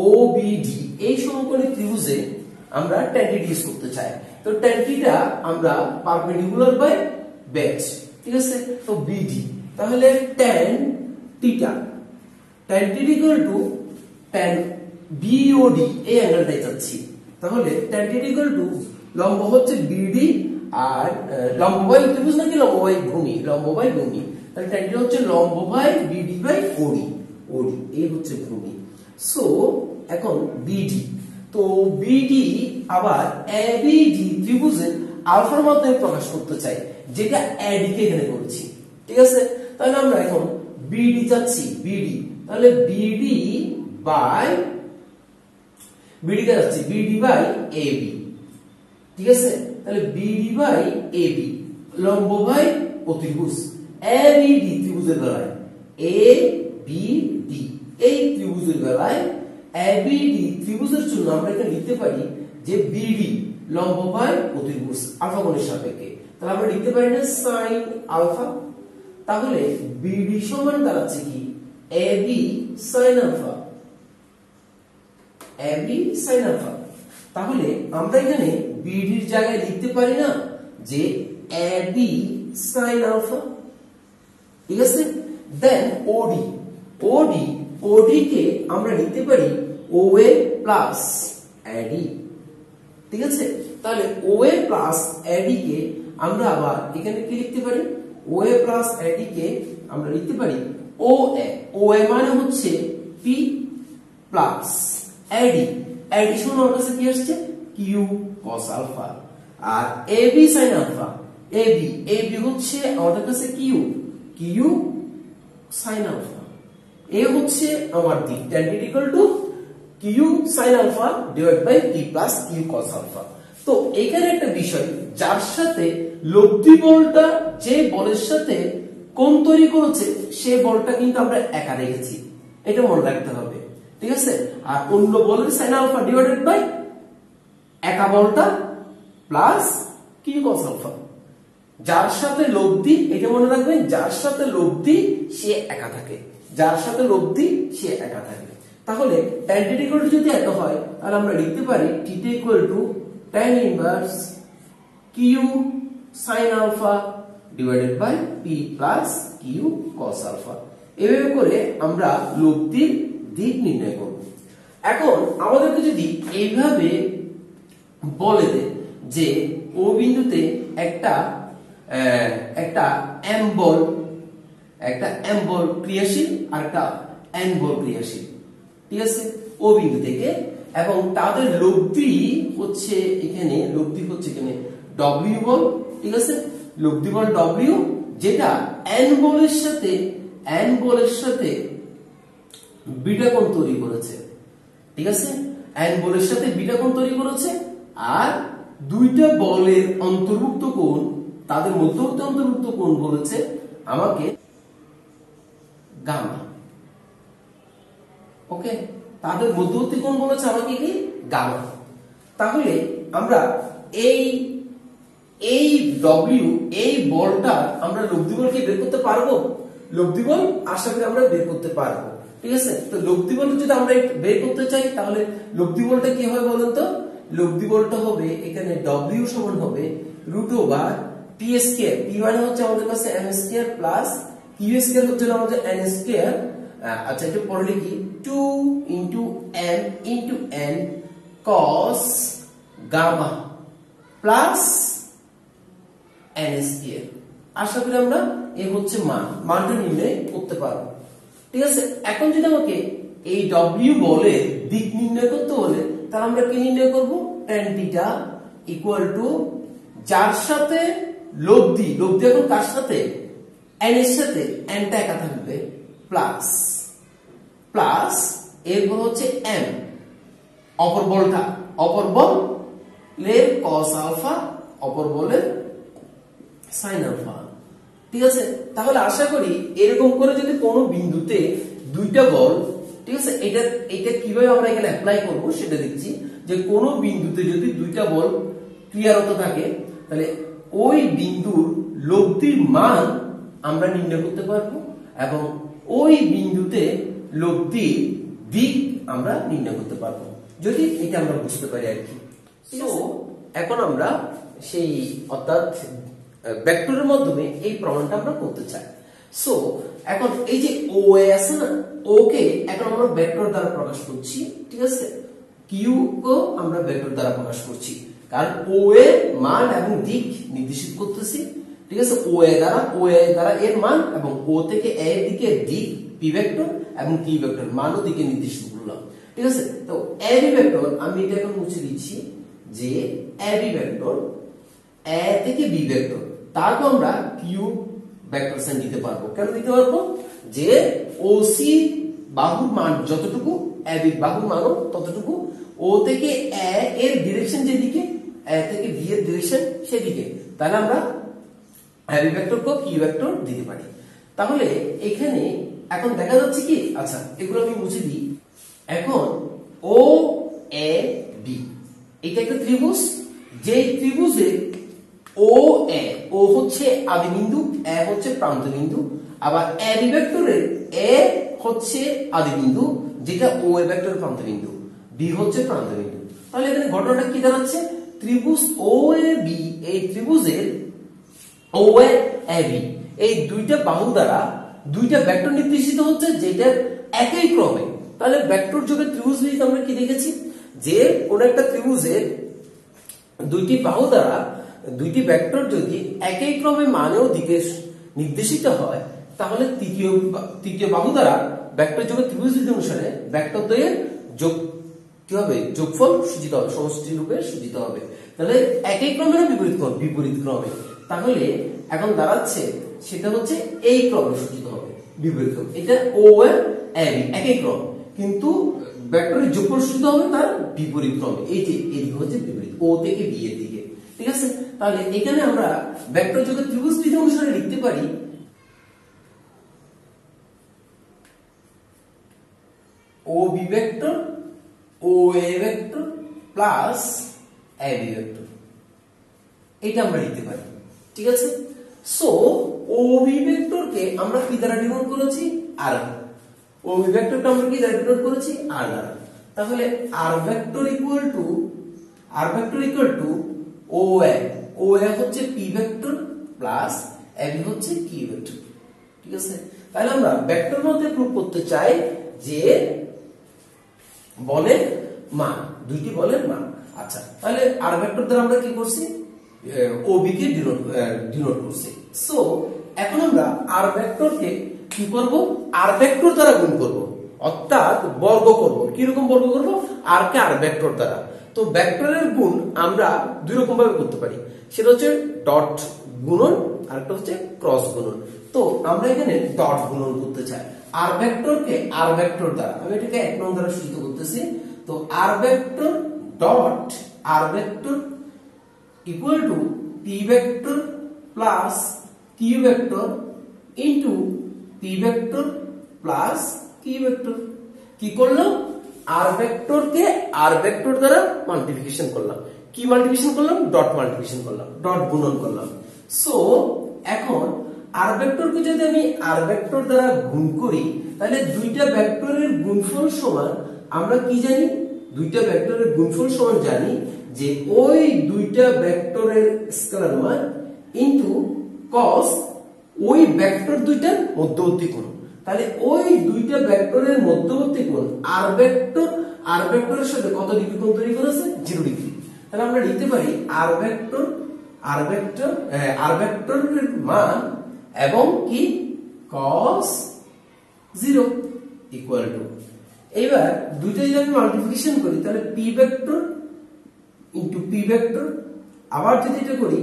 OBD এই সমকোণী ত্রিভুজে আমরা tan θ ইউজ করতে চাই। তো tan θ আমরা পারপেন্ডিকুলার বাই বেস, ঠিক আছে? তো BD, তাহলে tan θ tan BOD এই অ্যাঙ্গেলটাই চাচ্ছি। তাহলে tan θ লম্ব হচ্ছে BD আর লম্ব বাই ত্রিভুজ নাকি লম্ব বাই ভূমি? লম্ব বাই ভূমি। তাহলে tan θ হচ্ছে লম্ব বাই BD বাই OD, এই হচ্ছে ভূমি। সো এখন BD, তো BD আবার ABD ত্রিভুজের আলফার মাধ্যমে প্রকাশ করতে চাই, যেটা AD কে এখানে করেছি, ঠিক আছে? তাহলে আমরা এখন BD চাচ্ছি, BD, তাহলে BD বাই AB, ঠিক আছে? তাহলে BD বাই AB লম্ব বাই অতিভুজ ABD ত্রিভুজের বেলায় ABD এই ত্রিভুজের বেলায় ABD ত্রিভুজের জন্য আমরা এখানে লিখতে পারি যে BD লম্ব বাই অতিভুজ আলফা কোণের সাপেক্ষে। তাহলে আমরা লিখতে পারি না sin আলফা। তাহলে BD সমান দাঁড়াচ্ছে কি? AB sin alpha, AB sin alpha. তাহলে আমরা এখানে BD এর জায়গায় লিখতে পারি না যে AB sin আলফা, ঠিক আছে? দেন OD কে আমরা লিখতে পারি OA প্লাস AD, ঠিক আছে? তাহলে OA প্লাস AD কে আমরা আবার এখানে কি লিখতে পারি? OA প্লাস AD কে আমরা লিখতে পারি OA মানে হচ্ছে P প্লাস AD সমান আমাদের কাছে কি আসছে? Q cos alpha. আর AB sin আলফা, AB হচ্ছে আমাদের কাছে Q sin আলফা। এ হচ্ছে আমার দিক, tan θ Q sin alpha divide by P plus Q cos alpha. তো এখানে একটা বিষয়, যার সাথে লব্ধি বলটা যে বলের সাথে কোণ তৈরি করেছে সে বলটা কিন্তু আমরা একা রেখেছি, এটা মনে রাখতে হবে, ঠিক আছে? আর অন্য বলের sin আলফা ডিভাইডেড বাই একা বলটা প্লাস Q cos আলফা। যার সাথে লব্ধি, এটা মনে রাখবেন, যার সাথে লব্ধি সে একা থাকে, যার সাথে লব্ধি সে একা থাকে। তাহলে tan θ যদি এত হয় তাহলে আমরা লিখতে পারি θ tan inverse Q sin alpha divided by P plus Q cos alpha. এভাবে করে আমরা লব্ধির দিক নির্ণয় করব। এখন আমাদেরকে যদি এইভাবে বলে দেয় যে ও বিন্দুতে একটা m বল ক্রিয়াশীল আর একটা n বল ক্রিয়াশীল, ঠিক আছে? ও বিন্দু থেকে, এবং তাদের লব্ধি হচ্ছে এখানে W বল, ঠিক আছে? লব্ধি বল W, যেটা n বলের সাথে বিটা কোণ তৈরি করেছে, ঠিক আছে? n বলের সাথে বিটা কোণ তৈরি করেছে, আর দুইটা বলের অন্তর্ভুক্ত কোণ, তাদের মধ্যবর্তী অন্তর্ভুক্ত কোণ বলেছে আমাকে গামা। ওকে, তাদের মধ্যবর্তী কোণ বলেছে আমাকে কি? গামা। তাহলে আমরা এই W এই বলটা আমরা লব্ধি বলকে বের করতে পারবো? লব্ধি বল আশা করি আমরা বের করতে পারবো, ঠিক আছে? তো লব্ধি বল যদি আমরা বের করতে চাই তাহলে লব্ধি বলটা কি হবে বলেন তো? লব্ধি বলটা হবে এখানে W সমান হবে √/p²। p মানে হচ্ছে আমাদের কাছে m² প্লাস q² হচ্ছে আমাদের n²। আচ্ছা, এটা পরে লিখি 2 × m × n cos gamma plus n²। আশা করি আমরা এই হচ্ছে মানটা নির্ণয় করতে পারবো, ঠিক আছে? এখন যদি আমাকে এই W বলের দিক নির্ণয় করতে হলে তাহলে আমরা কি নির্ণয় করব? tan θ যার সাথে লব্ধি এখন কার সাথে? n এর সাথে, n টা একা থাকবে, প্লাস এরপর হচ্ছে m অপর বলের cos আলফা, অপর বলের sin আলফা, ঠিক আছে? তাহলে আশা করি এরকম করে যদি কোনো বিন্দুতে দুইটা বল, ঠিক আছে, এটা কিভাবে আমরা এখানে অ্যাপ্লাই করব সেটা দেখছি। যে কোনো বিন্দুতে যদি দুইটা বল ক্লিয়ার হতে থাকে, তাহলে ওই বিন্দুর লব্ধির মান আমরা নির্ণয় করতে পারবো এবং ওই বিন্দুতে লব্ধির দিক আমরা নির্ণয় করতে পারবো, যদি এটা আমরা বুঝতে পারি আর কি। তো এখন আমরা সেই অর্থাৎ ভেক্টরের মাধ্যমে এই প্রমাণটা আমরা করতে চাই। সো এখন এই যে ও এ আছে না, ও কে এখন আমরা ভেক্টর দ্বারা প্রকাশ করছি, ঠিক আছে, কিউ কে আমরা ভেক্টর দ্বারা প্রকাশ করছি, কারণ ও এর মান এবং দিক নির্দেশিত করতেছি, ঠিক আছে, ও এ দ্বারা এর মান এবং ও থেকে এ এর দিকে দিক পি ভেক্টর এবং পি ভেক্টর মান ও দিকে নির্দেশিত করলাম, ঠিক আছে। তো এ বি ভেক্টর আমি এটা এখন মুছে দিচ্ছি যে এ বি ভেক্টর এ থেকে বি ভেক্টর তারপর আমরা কিউ ভেক্টর সাইন দিতে পারবো। কেন দিতে পারবো? যে ওসি বাহুর মান যতটুকু এ বি বাহুর মানও ততটুকু, ও থেকে এ এর ডিরেকশন যেদিকে, এ থেকে বি এর ডিরেকশন সেদিকে, তাহলে আমরা এ বি ভেক্টর কো কিউ ভেক্টর দিতে পারি। তাহলে এখানে এখন দেখা যাচ্ছে কি, আচ্ছা এগুলো আমি মুছে দিই। এখন ও এ বি এটা একটা ত্রিভুজ, যে ত্রিভুজে ও এ, ও হচ্ছে আদি বিন্দু, এ হচ্ছে প্রান্ত বিন্দু, আবার এ বি ভেক্টরের এ হচ্ছে আদি বিন্দু যেটা ও এ ভেক্টরের প্রান্ত বিন্দু, বি হচ্ছে প্রান্ত বিন্দু। তাহলে এখানে ঘটনাটা কি দাঁড়াচ্ছে, ত্রিভুজ ও এ বি, এই ত্রিভুজের ও এ বি এই দুইটা বাহু দ্বারা দুইটা ভেক্টর নির্দেশিত হচ্ছে যেটা একই ক্রমে। তাহলে ভেক্টর যোগের ত্রিভুজ ভিত্তিতে আমরা কি দেখেছি যে কোন একটা ত্রিভুজের দুইটি বাহু দ্বারা দুইটি ভেক্টর যদি একই ক্রমে মানে ও দিকে নির্দেশিত হয়, তাহলে তৃতীয় বাহু দ্বারা ভেক্টর যোগের ত্রিভুজ ভিত্তি অনুসারে ভেক্টর দ্বয়ের যোগ কি হবে, যোগফল সূচিত হবে, সমষ্টি রূপে সূচিত হবে। তাহলে একই ক্রমে না বিপরীত ক্রমে, তাহলে এখন দাঁড়াচ্ছে সেটা হচ্ছে এই ক্রমে সূচিত হবে, বিপরীত ক্রম। এটা ও এর এ বি একই ক্রম, কিন্তু ভেক্টরের যোগফল সূচিত হবে তার বিপরীত ক্রমে, এই যে এদিকে হচ্ছে বিপরীত, ও থেকে বি এর দিকে, ঠিক আছে। তাহলে এখানে আমরা ভেক্টর যোগের ত্রিভুজ বিধি অনুসারে লিখতে পারি O B vector O A vector plus A B vector, এটা আমরা লিখতে পারি, ঠিক আছে। সো ও বি ভেক্টরকে আমরা কি দ্বারা ডিনোট করেছি, আর। ও বি ভেক্টরকে আমরা কি দ্বারা ডিনোট করেছি, আর দ্বারা। তাহলে আর ভেক্টর ইকুয়াল টু ও এ হচ্ছে P vector plus A B হচ্ছে কিউ ভেক্টর, ঠিক আছে। তাহলে আমরা ভেক্টর মধ্যে প্রুফ করতে চাই যে বলের মান, দুইটি বলের মান। আচ্ছা, তাহলে আর ভেক্টর দ্বারা আমরা কি করছি, ও বি কে ডিনোট করছি। সো এখন আমরা আর ভেক্টরকে কি করব, আর ভেক্টর দ্বারা গুণ করব, অর্থাৎ বর্গ করব। কি রকম বর্গ করব, আর কে আর ভেক্টর দ্বারা। তো ভেক্টরের গুণ আমরা দুই রকম ভাবে করতে পারি, সেটা হচ্ছে ডট গুণন আর একটা হচ্ছে ক্রস গুণন। তো আমরা এখানে ডট গুণন করতে চাই আর ভেক্টরকে আর ভেক্টর দ্বারা, আমি এটাকে এক নং দ্বারা সূচিত করতেছি। তো R vector dot R vector equal to P vector plus Q vector into P vector plus Q vector. কি করলাম, আর ভেক্টরকে আর ভেক্টর দ্বারা মাল্টিপ্লিকেশন করলাম। কি মাল্টিপ্লিকেশন করলাম, ডট মাল্টিপ্লিকেশন করলাম, ডট গুণন করলাম। সো এখন আর ভেক্টরকে যদি আমি আর ভেক্টর দ্বারা গুণ করি, তাহলে দুইটা ভেক্টরের গুণফল সমান, আমরা কি জানি, দুইটা ভেক্টরের গুণফল সমান জানি যে ওই দুইটা ভেক্টরের স্কেলার মান ইনটু cos ওই ভেক্টর দুইটার মধ্যবর্তী কোণ। তাহলে ওই দুইটা ভেক্টরের মধ্যবর্তী কোণ আর ভেক্টরের সাথে কত ডিগ্রি কোণ তৈরি করেছে, 0 ডিগ্রি। তাহলে আমরা লিখতে পারি আর ভেক্টরের মান এবং কি cos 0 ইকুয়াল টু, এবার দুইটা যদি আমি মাল্টিপ্লিকেশন করি তাহলে p vector into p vector, আবার যদি এটা করি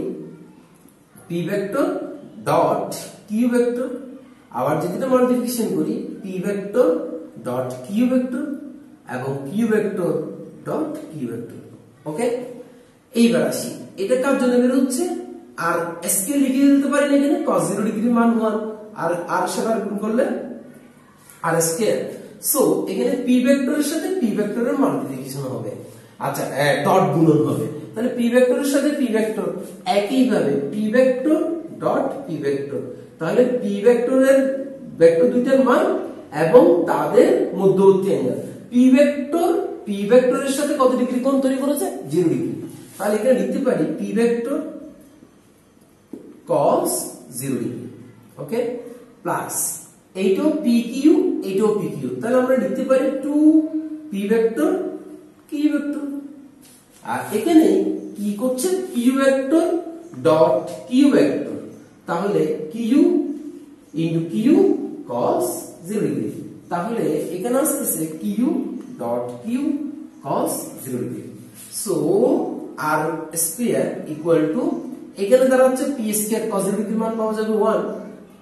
p vector dot q vector, আবার যদি এটা মাল্টিপ্লিকেশন করি p vector dot q vector এবং q vector dot q vector. Okay, এইবার আসি এটা কার জন্য বের হচ্ছে, আর স্কেল লিখে দিতে পারি না এখানে, cos 0 ডিগ্রি মান 1 আর সাথে গুণ করলে আর স্কেল। সো এখানে p ভেক্টরের সাথে p ভেক্টরের মাল্টিপ্লিকেশন হবে, আচ্ছা ডট গুণন হবে। তাহলে পি ভেক্টরের সাথে পি ভেক্টর একইভাবে P vector dot P vector, তাহলে পি ভেক্টরের ভেক্টর দুইটার মান এবং তাদের মধ্যবর্তী অ্যাঙ্গেল। পি ভেক্টরের সাথে কত ডিগ্রি কোণ তৈরি করেছে? 0 ডিগ্রি। তাহলে এখানে লিখতে পারি P vector cos 0 degree, okay, plus এইটাও পি কিউ, এইটাও পি কিউ, তাহলে আমরা লিখতে পারি 2 পি ভেক্টর কিউ ভেক্টর। আর এখানে কি করছে? Q vector dot Q vector, তাহলে Q into Q cos 0 degree, তাহলে এখানে আসছে Q dot Q cos 0 degree. So R square equal to, এখানে দাঁড়াচ্ছে পি স্কয়ার cos 0 ডিগ্রির মান পাওয়া যাবে 1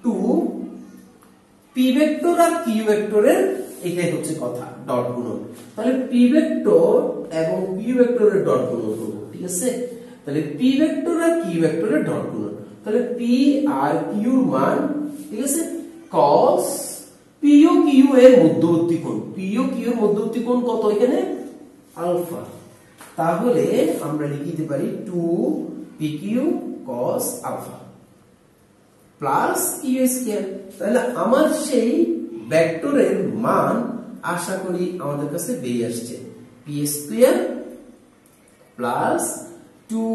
2 পি ভেক্টর আর কিউ ভেক্টরের, এটাই হচ্ছে কথা, ডট গুণন। তাহলে পি ভেক্টর এবং কিউ ভেক্টরের ডট গুণন করব, ঠিক আছে? তাহলে পি ভেক্টর আর কিউ ভেক্টরের ডট গুণন, তাহলে পি আর কিউ মান, ঠিক আছে, cos পি ও কিউ এর মধ্যবর্তী কোণ, পি ও কিউ এর মধ্যবর্তী কোণ কত? এখানে আলফা, তাহলে আমরা লিখতে পারি 2 P Q cos alpha plus Q square. তাহলে আমার সেই ভেক্টরের মান আশা করি আমাদের কাছে বেরিয়ে আসছে, P square plus 2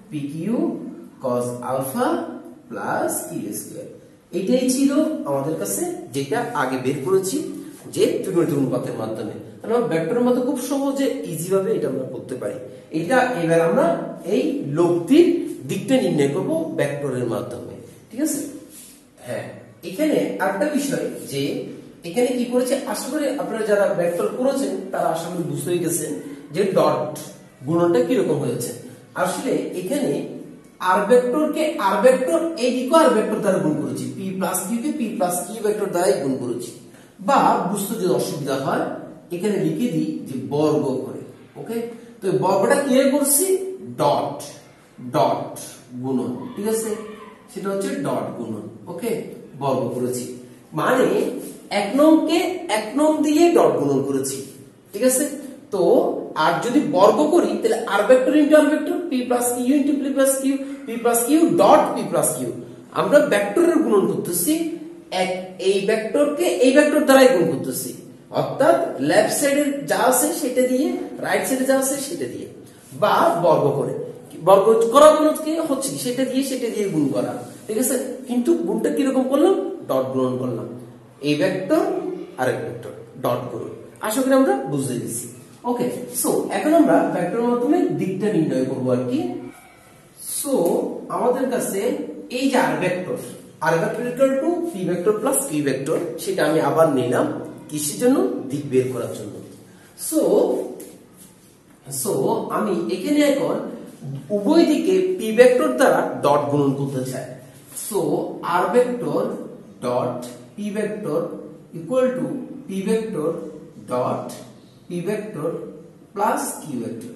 P Q cos alpha plus Q square. এটাই ছিল আমাদের কাছে যেটা আগে বের করেছি যে ত্রিকোণমিতি অনুপাতের মাধ্যমে। তাহলে আমরা ভেক্টরের মধ্যে খুব সহজে ইজি ভাবে এটা আমরা করতে পারি। এটা এবার আমরা এই লব্ধির দিকটা নির্ণয় করব ভেক্টরের মাধ্যমে, ঠিক আছে? হ্যাঁ, এখানে আরেকটা বিষয় যে এখানে কি করেছে, আশা করি আপনারা যারা ভেক্টর করেছেন তারা আশা করি বুঝতেই গেছেন যে ডট গুণনটা কি রকম হয়েছে। আসলে এখানে আর ভেক্টরকে আর ভেক্টর এই দিকে আর ভেক্টর দ্বারা গুণ করেছি, পি প্লাস কিউ কে পি প্লাস কিউ ভেক্টর দ্বারাই গুণ করেছি। বা বুঝতে যদি অসুবিধা হয় এখানে লিখে দিই যে বর্গ করে, ওকে? তো বর্গটা কি করছি? ডট ডট গুণন, ঠিক আছে? সেটা হচ্ছে ডট গুণন, ওকে, বর্গ করেছি মানে এক নংকে এক নং দিয়ে ডট গুণন করেছি, ঠিক আছে? তো আর যদি বর্গ করি তাহলে R vector into R vector, P plus Q into P plus Q, P plus Q dot P plus Q. আমরা ভেক্টরের গুণন করতেছি, এই ভেক্টরকে এই ভেক্টর দ্বারাই গুণ করতেছি, অর্থাৎ লেফট সাইডে যা আছে সেটা দিয়ে, রাইট সাইডে যা আছে সেটা দিয়ে, বা বর্গ করে। বর্গ করা মানে হচ্ছে সেটা দিয়ে গুণ করা, ঠিক আছে? কিন্তু গুণটা কিরকম করলাম? ডট গুণন করলাম, এই ভেক্টর আরেক ভেক্টর ডট গুণন। আশা করি আমরা বুঝতে গেছি, ওকে? সো এখন আমরা ভেক্টরের মাধ্যমে দিকটা নির্ণয় করব আর কি। সো আমাদের কাছে এই যে R vector equal to P vector plus Q vector, সেটা আমি আবার নিলাম কিসের জন্য? দিক বের করার জন্য। সো আমি এখানে এখন উভয় দিকে পি ভেক্টর দ্বারা ডট গুণন করতে চাই। So R vector dot P vector equal to P vector dot P vector plus Q vector.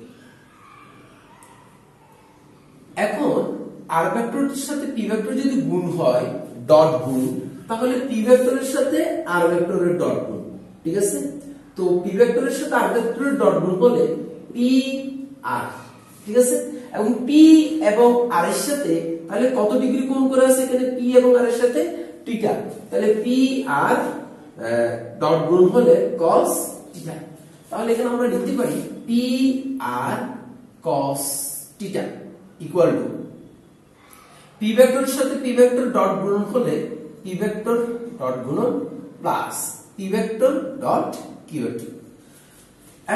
এখন আর ভেক্টরের সাথে পি ভেক্টর যদি গুণ হয় ডট গুণ, তাহলে পি ভেক্টরের সাথে আর ভেক্টরের ডট গুণ, ঠিক আছে? তো পি ভেক্টরের সাথে আর ভেক্টরের ডট গুণ হলে পি আর, ঠিক আছে? এবং পি এবং আর এর সাথে তাহলে কত ডিগ্রি কোণ করে আছে এখানে? পি এবং আর এর সাথে থিটা, তাহলে পি আর ডট গুণ হলে cos থিটা। তাহলে এখানে আমরা লিখতে পারি P R cos theta equal to P ভেক্টরের সাথে পি ভেক্টর ডট গুণন হলে পি ভেক্টর ডট গুণন plus P vector dot Q vector.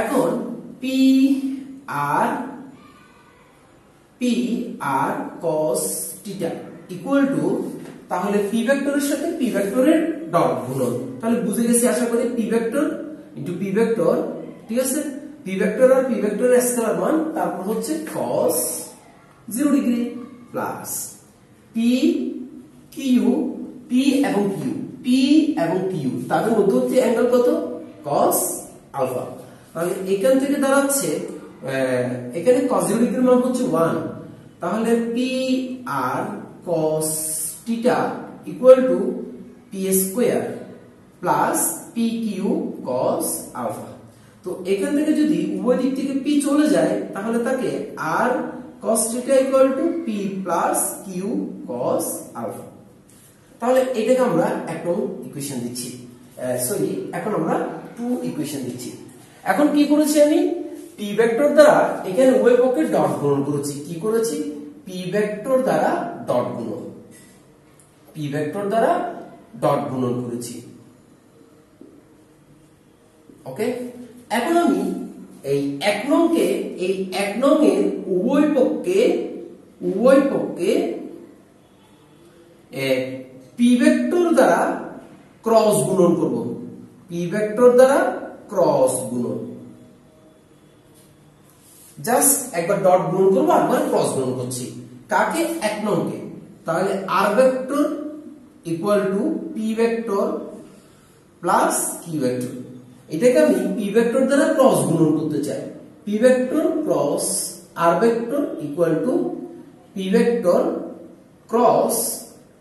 এখন P R cos theta equal to, তাহলে পি ভেক্টরের সাথে পি ভেক্টরের ডট গুণন, তাহলে বুঝে গেছি আশা করি P vector into P vector, ঠিক আছে? পি ভেক্টর আর পি ভেক্টরের স্কেলার মান, তারপর হচ্ছে cos 0 ডিগ্রি প্লাস পি এবং কিউ তাদের মধ্যবর্তী অ্যাঙ্গেল কত? cos alpha. তাহলে এখান থেকে দাঁড়াচ্ছে এখানে cos 0 ডিগ্রির মান হচ্ছে 1, তাহলে P R cos theta equal to P square plus P Q cos alpha. তো এখান থেকে যদি উভয় দিক থেকে পি চলে যায় তাহলে তাকে R cos theta equal to P plus Q cos alpha. তাহলে এটাকে আমরা এক নং ইকুয়েশন দিচ্ছি, সরি এখন আমরা 2 ইকুয়েশন দিচ্ছি। এখন কি করেছি আমি পি ভেক্টর দ্বারা এখানে উভয় পক্ষে ডট গুণন করেছি। কি করেছি? পি ভেক্টর দ্বারা ডট গুণন, পি ভেক্টর দ্বারা ডট গুণন করেছি। ওকে, এখন আমি এই এক নংকে এই এক নং এর উভয় পক্ষে পি ভেক্টর দ্বারা ক্রস গুণন করব, পি ভেক্টর দ্বারা ক্রস গুণন। জাস্ট একবার ডট গুণন করবো, একবার ক্রস গুণন করছি। কাকে? এক নংকে। তাহলে R vector equal to P vector plus Q vector. এটাকে আমি পি ভেক্টর দ্বারা ক্রস গুণন করতে চাই। P vector cross R vector equal to P vector cross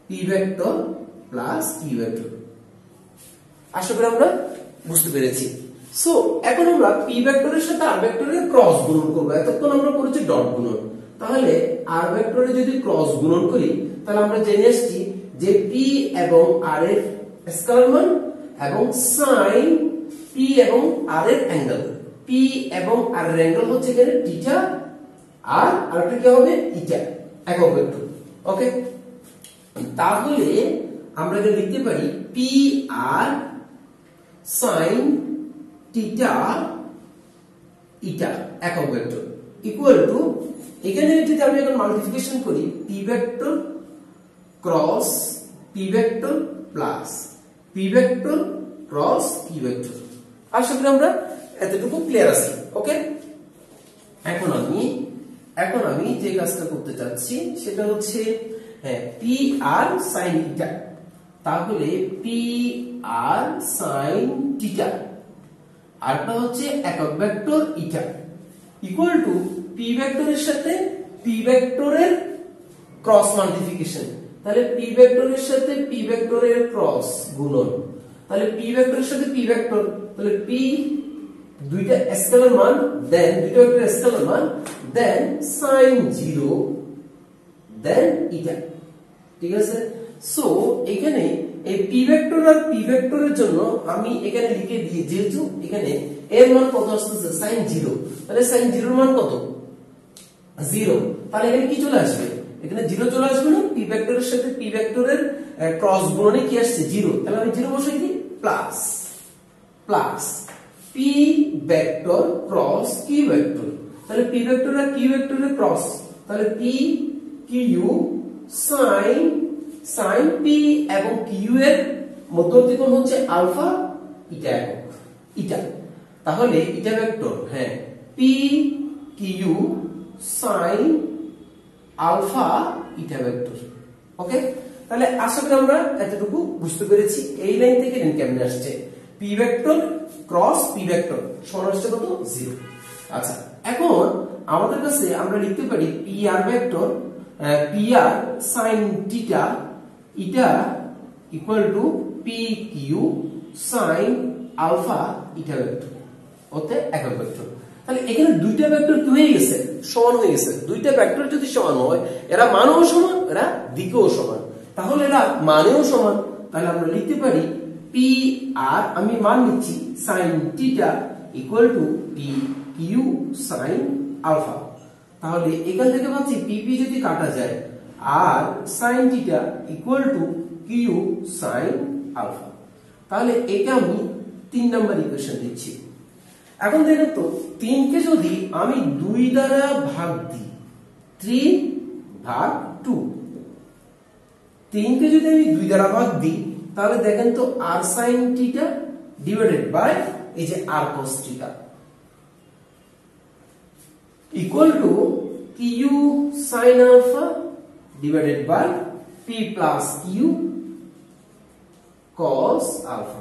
P vector plus Q vector. আশা করি আমরা বুঝতে পেরেছি। সো এখন আমরা পি ভেক্টরের সাথে আর ভেক্টরের ক্রস গুণন করব। এতক্ষণ আমরা করেছি ডট গুণন। তাহলে আর ভেক্টরে যদি ক্রস গুণন করি তাহলে আমরা জেনে আসছি যে পি এবং আর এর স্কেলার মান এবং সাইন পি এবং আর এর অ্যাঙ্গেল, পি এবং আর এর অ্যাঙ্গেল হচ্ছে এখানে থিটা আর আরেকটা কি হবে ইটা, একক ভেক্টর। ওকে, তাহলে আমরা এটা লিখতে পারি পি আর সাইন থিটা ইটা একক ভেক্টর ইকুয়াল টু, এখানে যদি আমি এখন মাল্টিপ্লিকেশন করি P vector cross P vector plus P vector cross Q vector. আশা করি আমরা এতটুকু ক্লিয়ার আছি। ওকে, এখন আমি যে কাজটা করতে চাচ্ছি সেটা হচ্ছে পি আর সাইন থিটা। তাহলে পি আর সাইন থিটা আরটা হচ্ছে একক vector eta equal to P ভেক্টরের সাথে পি ভেক্টরের ক্রস মাল্টিপ্লিকেশন। তাহলে পি ভেক্টরের সাথে পি ভেক্টরের ক্রস গুণন। তাহলে পি ভেক্টরের সাথে পি ভেক্টর, তাহলে পি দুইটা স্কেলার মান, দেন দুইটা ভেক্টর স্কেলার মান, দেন sin 0 দেন ইটা। ঠিক আছে, সো এখানে এই পি ভেক্টর আর পি ভেক্টরের জন্য আমি এখানে লিখে দিই, যেহেতু এখানে এর মান কত আসছে sin 0, তাহলে sin 0 এর মান কত 0। তাহলে এখানে কি চলে আসবে? এখানে 0 চলে আসবে না? পি ভেক্টরের সাথে পি ভেক্টরের ক্রস গুণনে কি আসছে 0, তাহলে আমি 0 বসাই দিই plus plus P vector cross Q vector. তাহলে পি ভেক্টর আর কিউ ভেক্টরের ক্রস, তাহলে পি কিউ সাইন পি এবং কিউ এর মধ্যবর্তী কোণ হচ্ছে আলফা ইটা একক ইটা। তাহলে eta vector P Q sine alpha eta vector. Okay, তাহলে আশা করি আমরা এতটুকু বুঝতে পেরেছি। এই লাইন থেকে লাইন কেমনে আসছে? P vector cross P vector সমান আসছে কত 0। আচ্ছা, এখন আমাদের কাছে আমরা লিখতে পারি P R vector P R sine theta eta equal to P Q sine alpha eta vector ওতে একক ভেক্টর। তাহলে এখানে দুইটা ভেক্টর কি হয়ে গেছে? সমান হয়ে গেছে। দুইটা ভেক্টর যদি সমান হয়, এরা মানেও সমান, এরা দিকেও সমান, তাহলে এরা মানেও সমান। তাহলে আমরা লিখতে পারি পি আর, আমি মান নিচ্ছি sine theta equal to P Q sine alpha. তাহলে এখান থেকে পাচ্ছি পি পি যদি কাটা যায় R sine theta equal to Q sine alpha. তাহলে এটা আমি 3 নম্বর ইকুয়েশন দিচ্ছি। এখন দেখেন তো 3 কে যদি আমি 2 দ্বারা ভাগ দিই, 3/2, 3 কে যদি আমি 2 দ্বারা ভাগ দিই তাহলে দেখেন তো R sine theta divided by এই যে R cos theta equal to Q sine alpha divided by P plus Q cos alpha.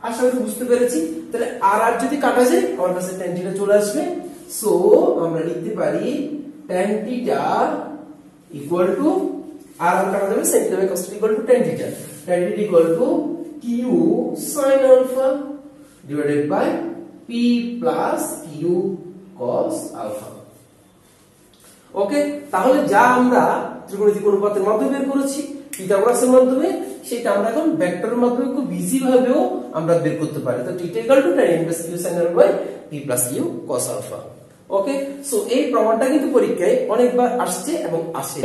আশা করি বুঝতে পেরেছি। তাহলে আর আর যদি কাটা যায় আমার কাছে tan থিটা চলে আসবে। সো আমরা লিখতে পারি tan theta equal to R R কাটা যাবে sin theta by cos theta equal to tan theta. tan theta equal to q sin alpha divided by P plus Q cos alpha. Okay, তাহলে যা আমরা ত্রিকোণমিতিক অনুপাতের মাধ্যমে বের করেছি পিথাগোরাসের মাধ্যমে, সেটা আমরা এখন ভেক্টরের মাধ্যমে খুব ইজি ভাবেও আমরা বের করতে পারি। তো theta equal to tan inverse Q sin α by P plus Q cos alpha. Okay, so এই প্রমাণটা কিন্তু পরীক্ষায় অনেকবার আসছে এবং আসে।